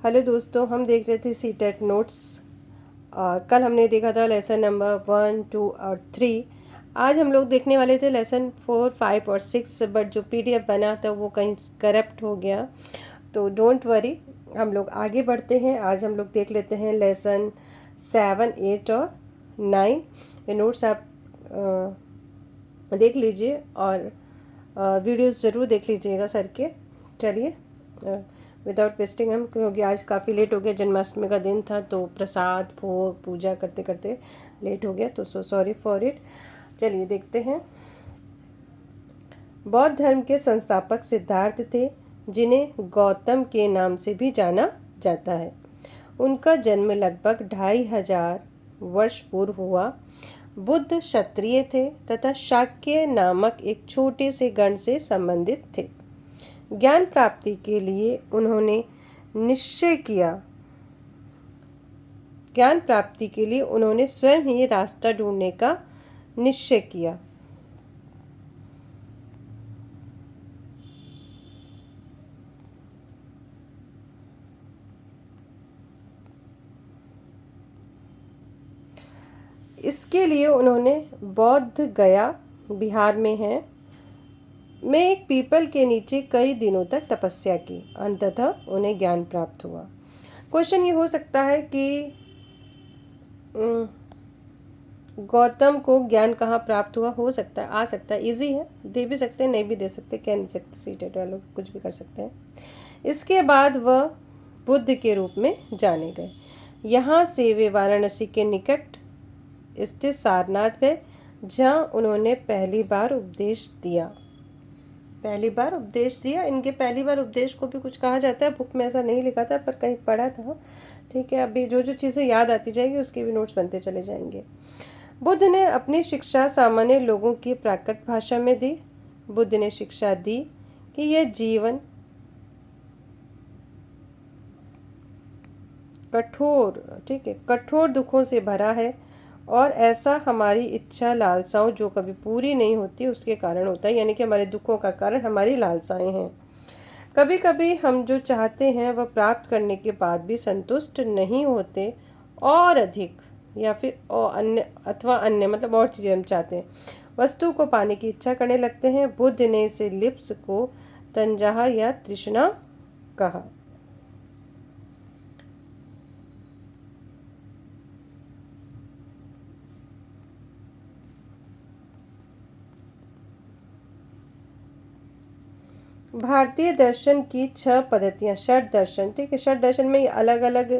Hello दोस्तों, हम देख रहे थे सी टेट नोट्स। कल हमने देखा था लेसन नंबर 1, 2 और 3। आज हम लोग देखने वाले थे लेसन 4, 5 और 6, बट जो पीडीएफ बना था वो कहीं करप्ट हो गया। तो डोंट वरी, हम लोग आगे बढ़ते हैं। आज हम लोग देख लेते हैं लेसन 7, 8 और 9। ये नोट्स आप देख लीजिए और वीडियोस ज़रूर देख लीजिएगा सर के। चलिए, विदाउट वेस्टिंग हम, क्योंकि आज काफ़ी लेट हो गया, जन्माष्टमी का दिन था तो प्रसाद भोग पूजा करते करते लेट हो गया, तो सॉरी फॉर इट। चलिए देखते हैं। बौद्ध धर्म के संस्थापक सिद्धार्थ थे, जिन्हें गौतम के नाम से भी जाना जाता है। उनका जन्म लगभग 2500 वर्ष पूर्व हुआ। बुद्ध क्षत्रिय थे तथा शाक्य नामक एक छोटे से गण से संबंधित थे। ज्ञान प्राप्ति के लिए उन्होंने स्वयं ही रास्ता ढूंढने का निश्चय किया। इसके लिए उन्होंने बौद्ध गया, बिहार में है, में एक पीपल के नीचे कई दिनों तक तपस्या की। अंततः उन्हें ज्ञान प्राप्त हुआ। क्वेश्चन ये हो सकता है कि गौतम को ज्ञान कहाँ प्राप्त हुआ, हो सकता है, आ सकता है, इजी है, दे भी सकते हैं, नहीं भी दे सकते, कह नहीं सकते, सीटेट वाले लोग कुछ भी कर सकते हैं। इसके बाद वह बुद्ध के रूप में जाने गए। यहाँ से वे वाराणसी के निकट स्थित सारनाथ गए, जहाँ उन्होंने पहली बार उपदेश दिया। इनके पहली बार उपदेश को भी कुछ कहा जाता है, बुक में ऐसा नहीं लिखा था पर कहीं पढ़ा था। ठीक है, अभी जो जो चीज़ें याद आती जाएगी उसके भी नोट्स बनते चले जाएंगे। बुद्ध ने अपनी शिक्षा सामान्य लोगों की प्राकृत भाषा में दी। बुद्ध ने शिक्षा दी कि यह जीवन कठोर दुखों से भरा है, और ऐसा हमारी इच्छा लालसाओं जो कभी पूरी नहीं होती उसके कारण होता है। यानी कि हमारे दुखों का कारण हमारी लालसाएं हैं। कभी कभी हम जो चाहते हैं वह प्राप्त करने के बाद भी संतुष्ट नहीं होते, और अधिक या फिर अन्य मतलब और चीज़ें हम चाहते हैं, वस्तु को पाने की इच्छा करने लगते हैं। बुद्ध ने इसे लिप्स को तंजाह या तृष्णा कहा। भारतीय दर्शन की 6 पद्धतियाँ। षट दर्शन, ठीक है, षट दर्शन में अलग अलग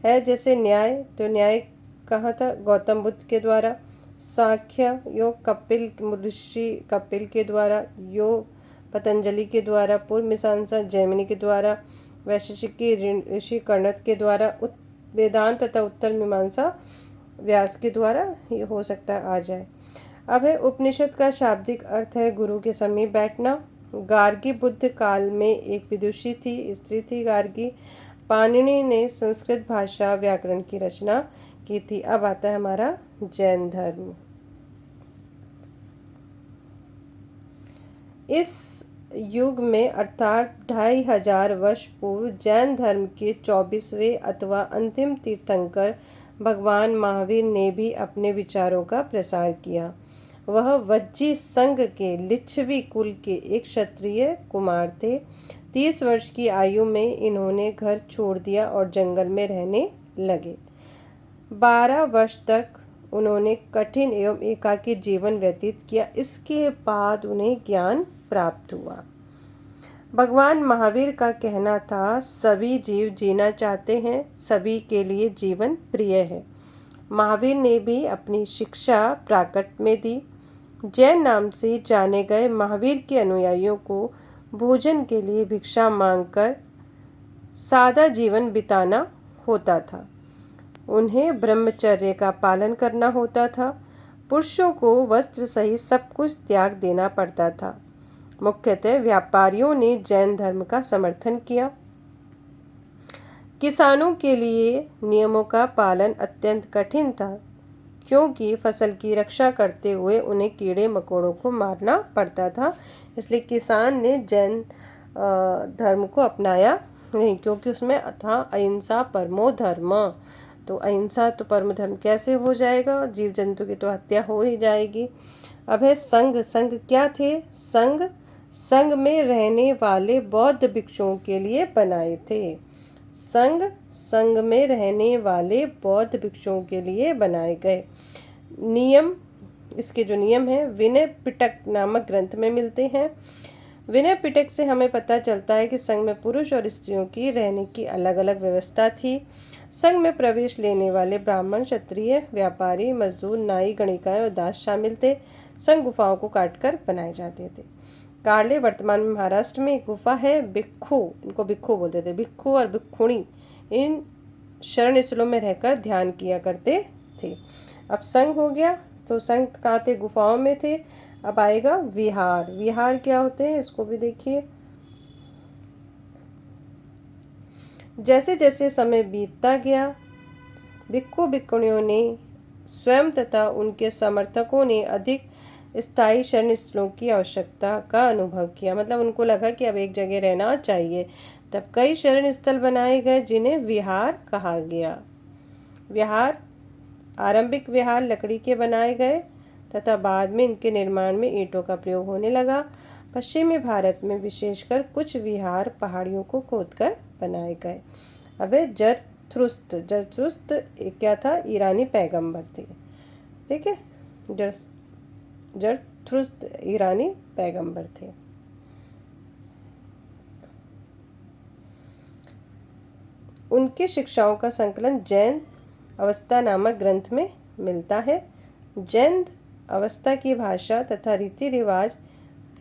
है। जैसे न्याय, तो न्याय कहाँ था, गौतम बुद्ध के द्वारा। सांख्य योग कपिल ऋषि कपिल के द्वारा। योग पतंजलि के द्वारा। पूर्व मीमांसा जैमिनी के द्वारा। वैशेषिकी ऋषि कर्णत के द्वारा। वेदांत तथा उत्तर मीमांसा व्यास के द्वारा। ये हो सकता है आ जाए। अब है उपनिषद का शाब्दिक अर्थ है गुरु के समीप बैठना। गार्गी बुद्ध काल में एक विदुषी स्त्री थी गार्गी। पाणिनि ने संस्कृत भाषा व्याकरण की रचना की थी। अब आता है हमारा जैन धर्म। इस युग में अर्थात 2500 वर्ष पूर्व जैन धर्म के 24वें अथवा अंतिम तीर्थंकर भगवान महावीर ने भी अपने विचारों का प्रसार किया। वह वज्जी संघ के लिच्छवी कुल के एक क्षत्रिय कुमार थे। 30 वर्ष की आयु में इन्होंने घर छोड़ दिया और जंगल में रहने लगे। 12 वर्ष तक उन्होंने कठिन एवं एकाकी जीवन व्यतीत किया। इसके बाद उन्हें ज्ञान प्राप्त हुआ। भगवान महावीर का कहना था, सभी जीव जीना चाहते हैं, सभी के लिए जीवन प्रिय है। महावीर ने भी अपनी शिक्षा प्राकृत में दी। जैन नाम से जाने गए महावीर के अनुयायियों को भोजन के लिए भिक्षा मांगकर सादा जीवन बिताना होता था। उन्हें ब्रह्मचर्य का पालन करना होता था। पुरुषों को वस्त्र सहित सब कुछ त्याग देना पड़ता था। मुख्यतः व्यापारियों ने जैन धर्म का समर्थन किया। किसानों के लिए नियमों का पालन अत्यंत कठिन था, क्योंकि फसल की रक्षा करते हुए उन्हें कीड़े मकोड़ों को मारना पड़ता था। इसलिए किसान ने जैन धर्म को अपनाया नहीं, क्योंकि उसमें था अहिंसा परमो धर्म। तो अहिंसा तो परम धर्म कैसे हो जाएगा, जीव जंतु की तो हत्या हो ही जाएगी। अब है संघ। संघ क्या थे? संघ संघ में रहने वाले बौद्ध भिक्षुओं के लिए बनाए थे। संघ संघ में रहने वाले बौद्ध भिक्षुओं के लिए बनाए गए। नियम, इसके जो नियम हैं विनय पिटक नामक ग्रंथ में मिलते हैं। विनय पिटक से हमें पता चलता है कि संघ में पुरुष और स्त्रियों की रहने की अलग अलग व्यवस्था थी। संघ में प्रवेश लेने वाले ब्राह्मण, क्षत्रिय, व्यापारी, मजदूर, नाई, गणिकाएं और दास शामिल थे। संघ गुफाओं को काटकर बनाए जाते थे। कार्ले वर्तमान में महाराष्ट्र में एक गुफा है। भिक्खु, इनको भिक्खु बोलते थे, भिक्खु और भिक्खुणी इन शरण स्थलों में रहकर ध्यान किया करते थे। अब संघ हो गया, तो संघ कहाँ थे? गुफाओं में थे। अब आएगा विहार। विहार क्या होते हैं, इसको भी देखिए। जैसे जैसे समय बीतता गया, भिक्खु भिक्खुणियों ने स्वयं तथा उनके समर्थकों ने अधिक स्थायी शरण स्थलों की आवश्यकता का अनुभव किया। मतलब उनको लगा कि अब एक जगह रहना चाहिए, तब कई शरण स्थल बनाए गए जिन्हें विहार कहा गया। विहार, आरंभिक विहार लकड़ी के बनाए गए तथा बाद में इनके निर्माण में ईंटों का प्रयोग होने लगा। पश्चिमी भारत में विशेषकर कुछ विहार पहाड़ियों को खोदकर बनाए गए। अब है जरथुस्त्र। जरथुस्त्र क्या था? ईरानी पैगंबर थे। ठीक है, जरथुस्त्र ईरानी पैगंबर थे। उनकी शिक्षाओं का संकलन जैन अवस्था नामक ग्रंथ में मिलता है। जैन अवस्था की भाषा तथा रीति रिवाज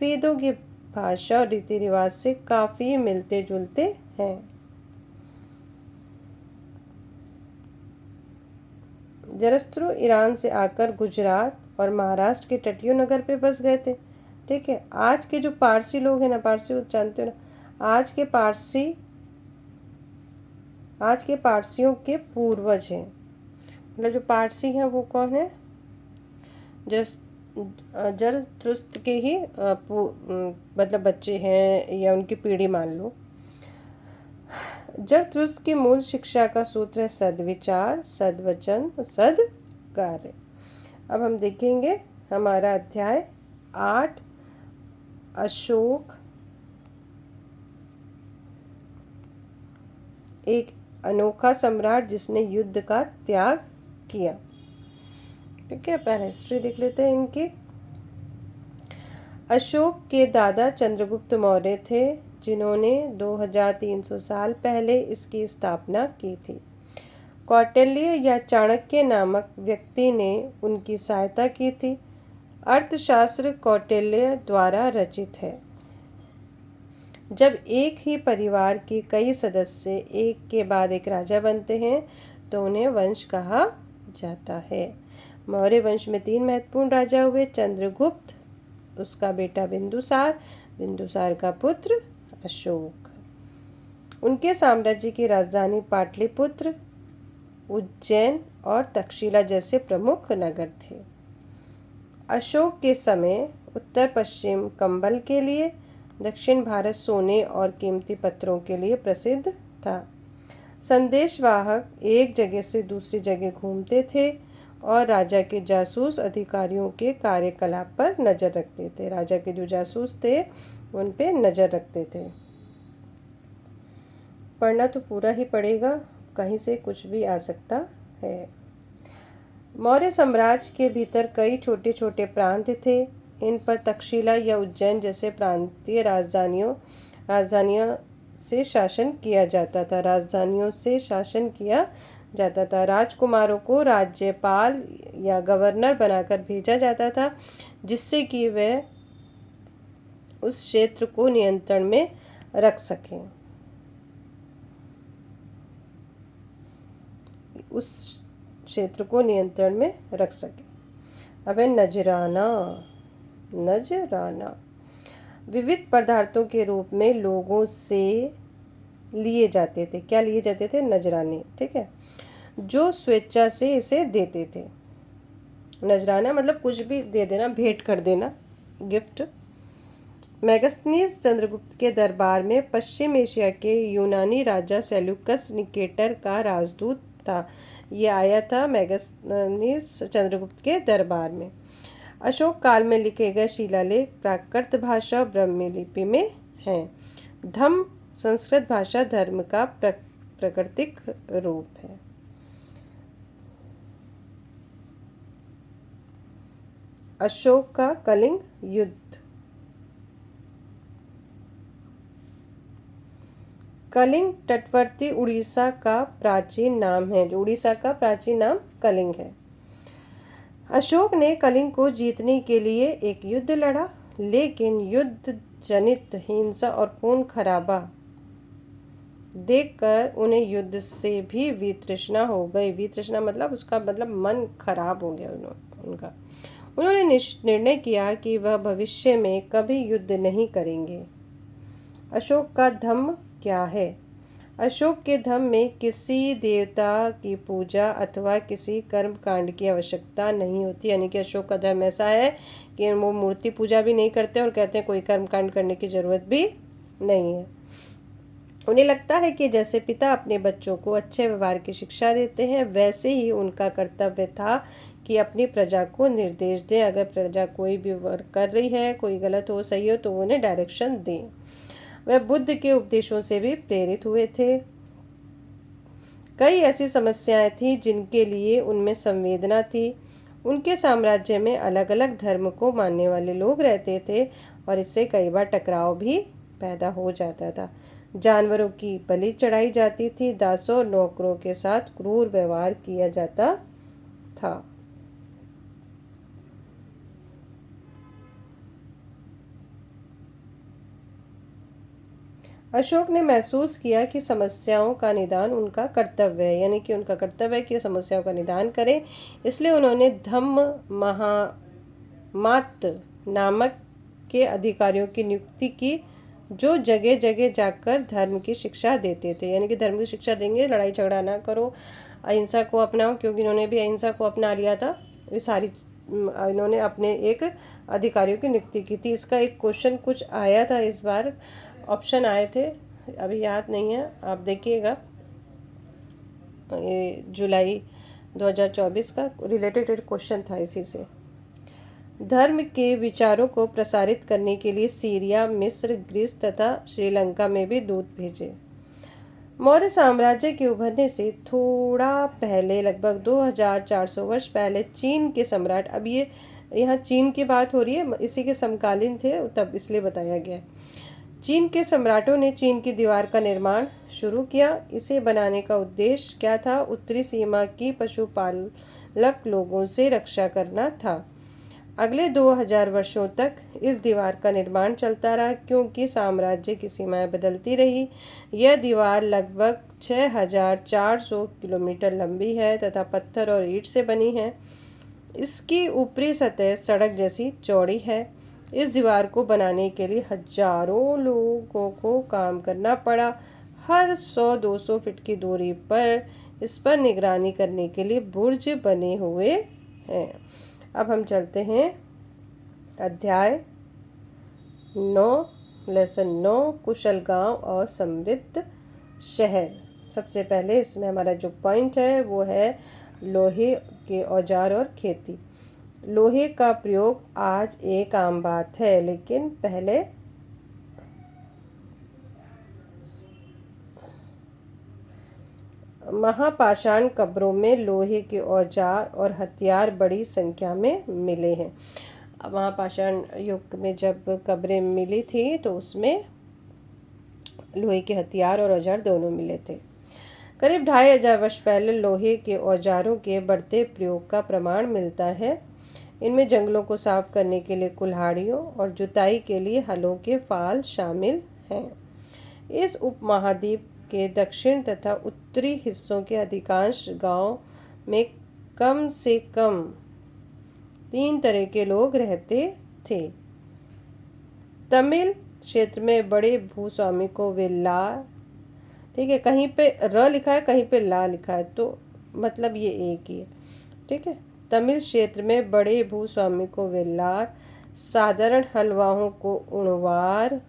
वेदों की भाषा और रीति रिवाज से काफ़ी मिलते जुलते हैं। जरस्त्रु ईरान से आकर गुजरात और महाराष्ट्र के तटीय नगर पे बस गए थे। ठीक है, आज के जो पारसी लोग हैं ना, पारसी जानते हो ना, आज के पारसियों के पूर्वज हैं। मतलब जो पारसी हैं वो कौन है? जरथुस्त्र के ही मतलब बच्चे हैं या उनकी पीढ़ी मान लो। जरथुस्त्र की मूल शिक्षा का सूत्र है सद्विचार, सद्वचन, सद्कार्य। अब हम देखेंगे हमारा अध्याय 8, अशोक एक अनोखा सम्राट जिसने युद्ध का त्याग किया। ठीक है, पहले हिस्ट्री देख लेते हैं इनकी। अशोक के दादा चंद्रगुप्त मौर्य थे, जिन्होंने 2300 साल पहले इसकी स्थापना की थी। कौटिल्य या चाणक्य नामक व्यक्ति ने उनकी सहायता की थी। अर्थशास्त्र कौटिल्य द्वारा रचित है। जब एक ही परिवार के कई सदस्य एक के बाद एक राजा बनते हैं तो उन्हें वंश कहा जाता है। मौर्य वंश में 3 महत्वपूर्ण राजा हुए। चंद्रगुप्त, उसका बेटा बिंदुसार, बिंदुसार का पुत्र अशोक। उनके साम्राज्य की राजधानी पाटलिपुत्र, उज्जैन और तक्षशिला जैसे प्रमुख नगर थे। अशोक के समय उत्तर पश्चिम कंबल के लिए, दक्षिण भारत सोने और कीमती पत्थरों के लिए प्रसिद्ध था। संदेशवाहक एक जगह से दूसरी जगह घूमते थे और राजा के जासूस अधिकारियों के कार्यकलाप पर नज़र रखते थे। राजा के जो जासूस थे उन पे नज़र रखते थे। पढ़ना तो पूरा ही पड़ेगा, कहीं से कुछ भी आ सकता है। मौर्य साम्राज्य के भीतर कई छोटे छोटे प्रांत थे। इन पर तक्षशिला या उज्जैन जैसे प्रांतीय राजधानियों से शासन किया जाता था। राजकुमारों को राज्यपाल या गवर्नर बनाकर भेजा जाता था, जिससे कि वे उस क्षेत्र को नियंत्रण में रख सकें। अब है नजराना। विविध पदार्थों के रूप में लोगों से लिए जाते थे। क्या लिए जाते थे? नजराने। ठीक है, जो स्वेच्छा से इसे देते थे। नजराना मतलब कुछ भी दे देना, भेंट कर देना, गिफ्ट मेगास्थनीज चंद्रगुप्त के दरबार में पश्चिम एशिया के यूनानी राजा सेल्यूकस निकेटर का राजदूत था। ये आया था मेगास्थनीज चंद्रगुप्त के दरबार में। अशोक काल में लिखे गए शिलालेख प्राकृत भाषा और ब्राह्मी लिपि में हैं। धम्म संस्कृत भाषा धर्म का प्राकृतिक रूप है। अशोक का कलिंग युद्ध। कलिंग तटवर्ती उड़ीसा का प्राचीन नाम है। जो उड़ीसा का प्राचीन नाम कलिंग है। अशोक ने कलिंग को जीतने के लिए एक युद्ध लड़ा, लेकिन युद्ध जनित हिंसा और खून खराबा देखकर उन्हें युद्ध से भी वितृष्णा हो गई। वितृष्णा मतलब उसका मतलब मन खराब हो गया उनका। उन्होंने निर्णय किया कि वह भविष्य में कभी युद्ध नहीं करेंगे। अशोक का धम्म क्या है? अशोक के धम्म में किसी देवता की पूजा अथवा किसी कर्म कांड की आवश्यकता नहीं होती। यानी कि अशोक का धर्म ऐसा है कि वो मूर्ति पूजा भी नहीं करते और कहते हैं कोई कर्म कांड करने की जरूरत भी नहीं है। उन्हें लगता है कि जैसे पिता अपने बच्चों को अच्छे व्यवहार की शिक्षा देते हैं, वैसे ही उनका कर्तव्य था कि अपनी प्रजा को निर्देश दें। अगर प्रजा कोई भी वर्क कर रही है, कोई गलत हो सही हो, तो उन्हें डायरेक्शन दें। वह बुद्ध के उपदेशों से भी प्रेरित हुए थे। कई ऐसी समस्याएं थीं जिनके लिए उनमें संवेदना थी। उनके साम्राज्य में अलग अलग धर्म को मानने वाले लोग रहते थे और इससे कई बार टकराव भी पैदा हो जाता था। जानवरों की बलि चढ़ाई जाती थी। दासों और नौकरों के साथ क्रूर व्यवहार किया जाता था। अशोक ने महसूस किया कि समस्याओं का निदान उनका कर्तव्य है। यानी कि उनका कर्तव्य है कि समस्याओं का निदान करें। इसलिए उन्होंने धम्म महामात नामक के अधिकारियों की नियुक्ति की, जो जगह जगह जाकर धर्म की शिक्षा देते थे। यानी कि धर्म की शिक्षा देंगे, लड़ाई झगड़ा ना करो, अहिंसा को अपनाओ, क्योंकि इन्होंने भी अहिंसा को अपना लिया था। ये सारी इन्होंने अपने एक अधिकारियों की नियुक्ति की थी। इसका एक क्वेश्चन कुछ आया था इस बार, ऑप्शन आए थे, अभी याद नहीं है, आप देखिएगा। ये जुलाई 2024 का रिलेटेड क्वेश्चन था इसी से। धर्म के विचारों को प्रसारित करने के लिए सीरिया, मिस्र, ग्रीस तथा श्रीलंका में भी दूत भेजे। मौर्य साम्राज्य के उभरने से थोड़ा पहले, लगभग 2400 वर्ष पहले, चीन के सम्राट, अब ये यहाँ चीन की बात हो रही है, इसी के समकालीन थे तब इसलिए बताया गया। चीन के सम्राटों ने चीन की दीवार का निर्माण शुरू किया। इसे बनाने का उद्देश्य क्या था? उत्तरी सीमा की पशुपालक लोगों से रक्षा करना था। अगले 2000 वर्षों तक इस दीवार का निर्माण चलता रहा, क्योंकि साम्राज्य की सीमाएं बदलती रही। यह दीवार लगभग 6400 किलोमीटर लंबी है तथा पत्थर और ईंट से बनी है। इसकी ऊपरी सतह सड़क जैसी चौड़ी है। इस दीवार को बनाने के लिए हजारों लोगों को काम करना पड़ा। हर 100-200 फीट की दूरी पर इस पर निगरानी करने के लिए बुर्ज बने हुए हैं। अब हम चलते हैं अध्याय 9, लेसन 9, कुशल गांव और समृद्ध शहर। सबसे पहले इसमें हमारा जो पॉइंट है वो है लोहे के औजार और खेती। लोहे का प्रयोग आज एक आम बात है, लेकिन पहले महापाषाण कब्रों में लोहे के औजार और हथियार बड़ी संख्या में मिले हैं। महापाषाण युग में जब कब्रें मिली थी तो उसमें लोहे के हथियार और औजार दोनों मिले थे। करीब 2500 वर्ष पहले लोहे के औजारों के बढ़ते प्रयोग का प्रमाण मिलता है। इनमें जंगलों को साफ करने के लिए कुल्हाड़ियों और जुताई के लिए हलों के फाल शामिल हैं। इस उपमहाद्वीप के दक्षिण तथा उत्तरी हिस्सों के अधिकांश गांव में कम से कम 3 तरह के लोग रहते थे। तमिल क्षेत्र में बड़े भूस्वामी को वेल्लार, ठीक है, कहीं पे र लिखा है, कहीं पे ला लिखा है, तो मतलब ये एक ही है, ठीक है। तमिल क्षेत्र में बड़े भूस्वामी को वेल्लार, साधारण हलवाओं को उणवार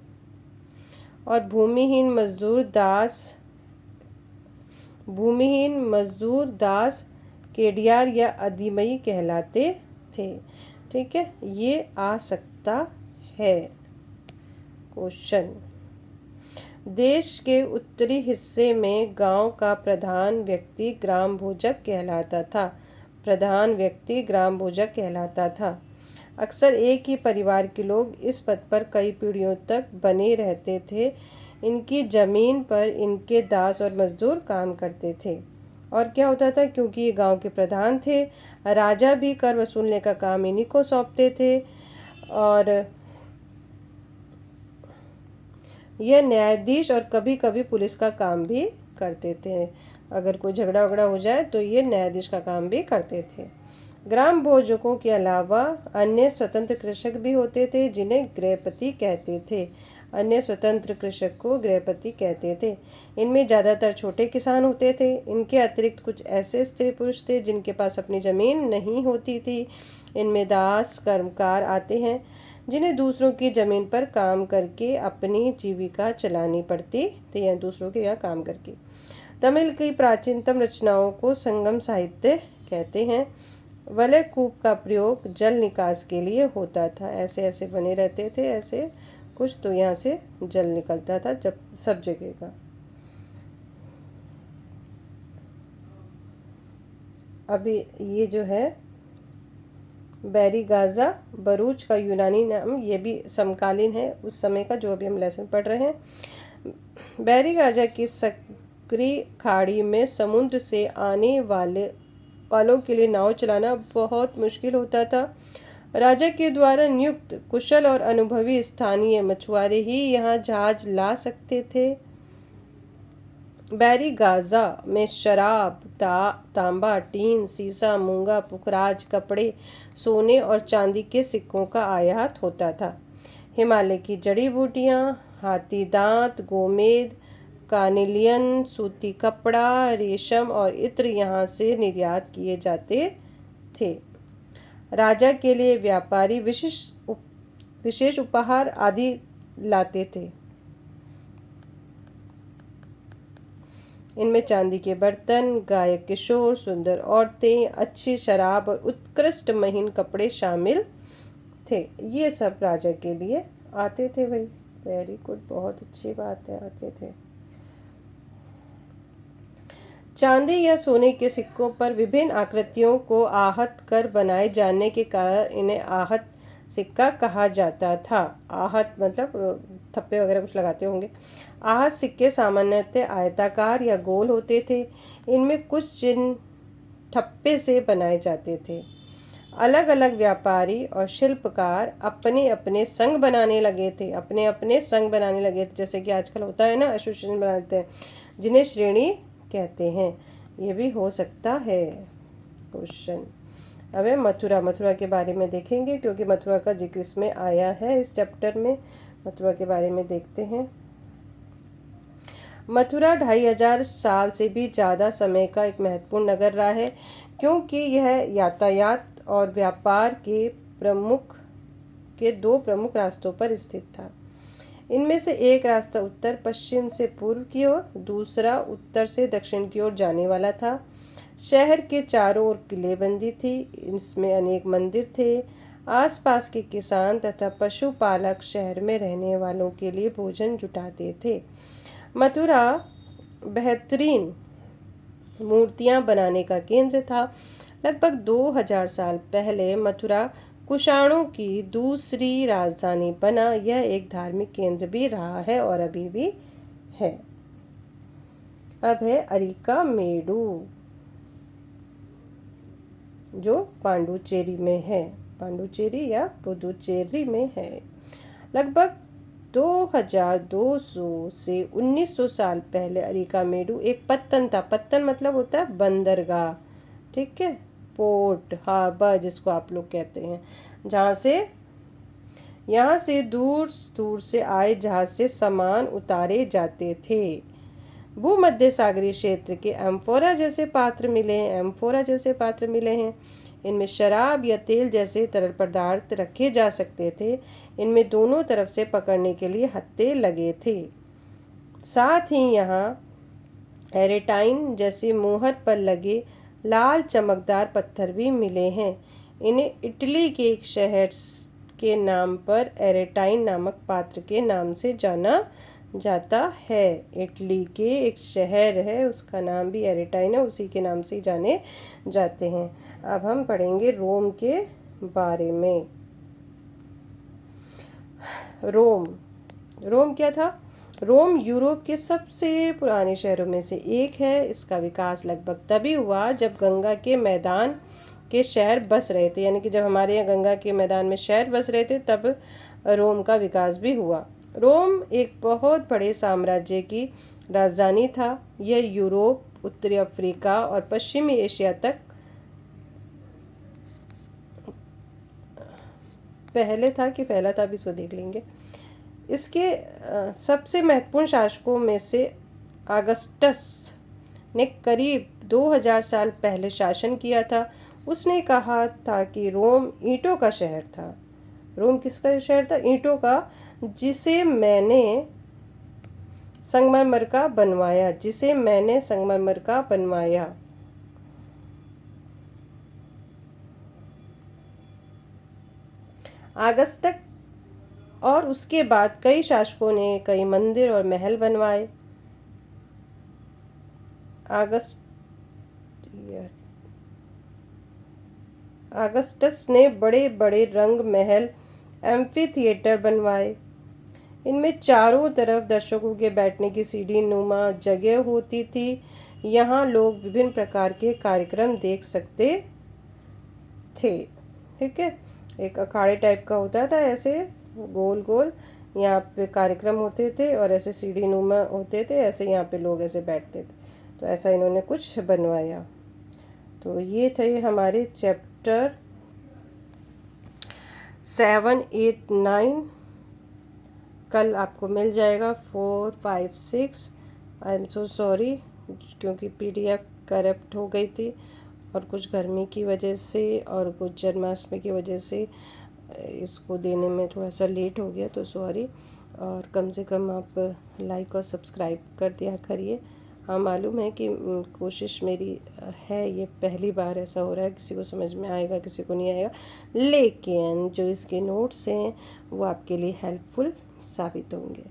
और भूमिहीन मजदूर दास केडियार या अधिमई कहलाते थे। ठीक है, ये आ सकता है क्वेश्चन। देश के उत्तरी हिस्से में गांव का प्रधान व्यक्ति ग्राम भोजक कहलाता था। प्रधान व्यक्ति ग्राम भोजक कहलाता था। अक्सर एक ही परिवार के लोग इस पद पर कई पीढ़ियों तक बने रहते थे। इनकी जमीन पर इनके दास और मजदूर काम करते थे। और क्या होता था, क्योंकि ये गांव के प्रधान थे, राजा भी कर वसूलने का काम इन्हीं को सौंपते थे। और यह न्यायाधीश और कभी कभी पुलिस का काम भी करते थे। अगर कोई झगड़ा वगड़ा हो जाए तो ये न्यायाधीश का काम भी करते थे। ग्राम भोजकों के अलावा अन्य स्वतंत्र कृषक भी होते थे, जिन्हें गृहपति कहते थे। अन्य स्वतंत्र कृषक को गृहपति कहते थे। इनमें ज़्यादातर छोटे किसान होते थे। इनके अतिरिक्त कुछ ऐसे स्त्री पुरुष थे जिनके पास अपनी ज़मीन नहीं होती थी। इनमें दास कर्मकार आते हैं, जिन्हें दूसरों की ज़मीन पर काम करके अपनी जीविका चलानी पड़ती थी, या दूसरों के यहाँ काम करके। तमिल की प्राचीनतम रचनाओं को संगम साहित्य कहते हैं। वलय कूप का प्रयोग जल निकास के लिए होता था। ऐसे ऐसे बने रहते थे, ऐसे कुछ, तो यहाँ से जल निकलता था जब सब जगह का। अभी ये जो है बैरी गाजा बरूच का यूनानी नाम, ये भी समकालीन है उस समय का जो अभी हम लेसन पढ़ रहे हैं। बैरी गाजा की सक्रिय खाड़ी में समुद्र से आने वालों के लिए नाव चलाना बहुत मुश्किल होता था। राजा के द्वारा नियुक्त कुशल और अनुभवी स्थानीय मछुआरे ही यहाँ जहाज ला सकते थे। बैरी गाजा में शराब, तांबा, टीन, सीसा, मूंगा, पुखराज, कपड़े, सोने और चांदी के सिक्कों का आयात होता था। हिमालय की जड़ी बूटियाँ, हाथी दांत, गोमेद, कानिलियन, सूती कपड़ा, रेशम और इत्र यहाँ से निर्यात किए जाते थे। राजा के लिए व्यापारी विशेष उपहार आदि लाते थे। इनमें चांदी के बर्तन, गायक किशोर, सुंदर औरतें, अच्छी शराब और उत्कृष्ट महीन कपड़े शामिल थे। ये सब राजा के लिए आते थे भाई। वेरी गुड, बहुत अच्छी बात है, आते थे। चांदी या सोने के सिक्कों पर विभिन्न आकृतियों को आहत कर बनाए जाने के कारण इन्हें आहत सिक्का कहा जाता था। आहत मतलब थप्पे वगैरह कुछ लगाते होंगे। आहत सिक्के सामान्यतः आयताकार या गोल होते थे। इनमें कुछ चिन्ह ठप्पे से बनाए जाते थे। अलग अलग व्यापारी और शिल्पकार अपने अपने संघ बनाने लगे थे। जैसे कि आजकल होता है ना, एसोसिएशन बनाते हैं, जिन्हें श्रेणी कहते हैं। ये भी हो सकता है क्वेश्चन। अब मथुरा के बारे में देखेंगे, क्योंकि मथुरा का जिक्र इसमें आया है। इस चैप्टर में मथुरा के बारे में देखते हैं। मथुरा 2500 साल से भी ज़्यादा समय का एक महत्वपूर्ण नगर रहा है, क्योंकि यह यातायात और व्यापार के दो प्रमुख रास्तों पर स्थित था। इनमें से एक रास्ता उत्तर पश्चिम से पूर्व की ओर, दूसरा उत्तर से दक्षिण की ओर जाने वाला था। शहर के चारों ओर किलेबंदी थी। इसमें अनेक मंदिर थे। आसपास के किसान तथा पशुपालक शहर में रहने वालों के लिए भोजन जुटाते थे। मथुरा बेहतरीन मूर्तियां बनाने का केंद्र था। लगभग 2000 साल पहले मथुरा कुषाणों की दूसरी राजधानी बना। यह एक धार्मिक केंद्र भी रहा है और अभी भी है। अब है अरिका मेडु, जो पांडुचेरी में है। पांडुचेरी या पुदुचेरी में है। लगभग 2200 से 1900 साल पहले अरिका मेडु एक पत्तन था। पत्तन मतलब होता है बंदरगाह, ठीक है, पोर्ट, हार्बर जिसको आप लोग कहते हैं, यहाँ से दूर दूर से आए जहाज से सामान उतारे जाते थे। भूमध्य सागरीय क्षेत्र के एम्फोरा जैसे पात्र मिले हैं। इनमें शराब या तेल जैसे तरल पदार्थ रखे जा सकते थे। इनमें दोनों तरफ से पकड़ने के लिए हत्थे लगे थे। साथ ही यहाँ एरेटाइन जैसे मुहर पर लगे लाल चमकदार पत्थर भी मिले हैं। इन्हें इटली के एक शहर के नाम पर एरेटाइन नामक पात्र के नाम से जाना जाता है। इटली के एक शहर है, उसका नाम भी एरेटाइन है, उसी के नाम से जाने जाते हैं। अब हम पढ़ेंगे रोम के बारे में। रोम क्या था? रोम यूरोप के सबसे पुराने शहरों में से एक है। इसका विकास लगभग तभी हुआ जब गंगा के मैदान के शहर बस रहे थे, यानी कि जब हमारे यहाँ गंगा के मैदान में शहर बस रहे थे तब रोम का विकास भी हुआ। रोम एक बहुत बड़े साम्राज्य की राजधानी था। यह यूरोप, उत्तरी अफ्रीका और पश्चिमी एशिया तक पहले था कि फैला था, अभी इसको देख लेंगे। इसके सबसे महत्वपूर्ण शासकों में से अगस्टस ने करीब 2000 साल पहले शासन किया था। उसने कहा था कि रोम ईंटों का शहर था। रोम किसका शहर था? ईंटों का, जिसे मैंने संगमरमर का बनवाया। अगस्टस और उसके बाद कई शासकों ने कई मंदिर और महल बनवाए। अगस्टस ने बड़े बड़े रंग महल, एम्फी थिएटर बनवाए। इनमें चारों तरफ दर्शकों के बैठने की सीढ़ी नुमा जगह होती थी। यहाँ लोग विभिन्न प्रकार के कार्यक्रम देख सकते थे। ठीक है, एक अखाड़े टाइप का होता था, ऐसे गोल गोल यहाँ पे कार्यक्रम होते थे और ऐसे सीढ़ी नुमा होते थे, ऐसे यहाँ पे लोग ऐसे बैठते थे। तो ऐसा इन्होंने कुछ बनवाया। तो ये थे हमारे चैप्टर 7, 8, 9। कल आपको मिल जाएगा 4, 5, 6। आई एम सो सॉरी, क्योंकि PDF करप्ट हो गई थी और कुछ गर्मी की वजह से और कुछ जन्माष्टमी की वजह से इसको देने में थोड़ा सा लेट हो गया, तो सॉरी। और कम से कम आप लाइक और सब्सक्राइब कर दिया करिए। हाँ, मालूम है कि कोशिश मेरी है, ये पहली बार ऐसा हो रहा है, किसी को समझ में आएगा किसी को नहीं आएगा, लेकिन जो इसके नोट्स हैं वो आपके लिए हेल्पफुल साबित होंगे।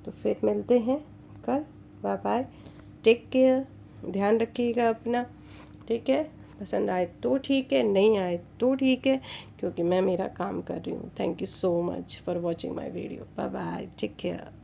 तो फिर मिलते हैं कल। बाय बाय, टेक केयर, ध्यान रखिएगा अपना। ठीक है, पसंद आए तो ठीक है, नहीं आए तो ठीक है, क्योंकि मैं मेरा काम कर रही हूँ। Thank you so much for watching my video. Bye bye, take care.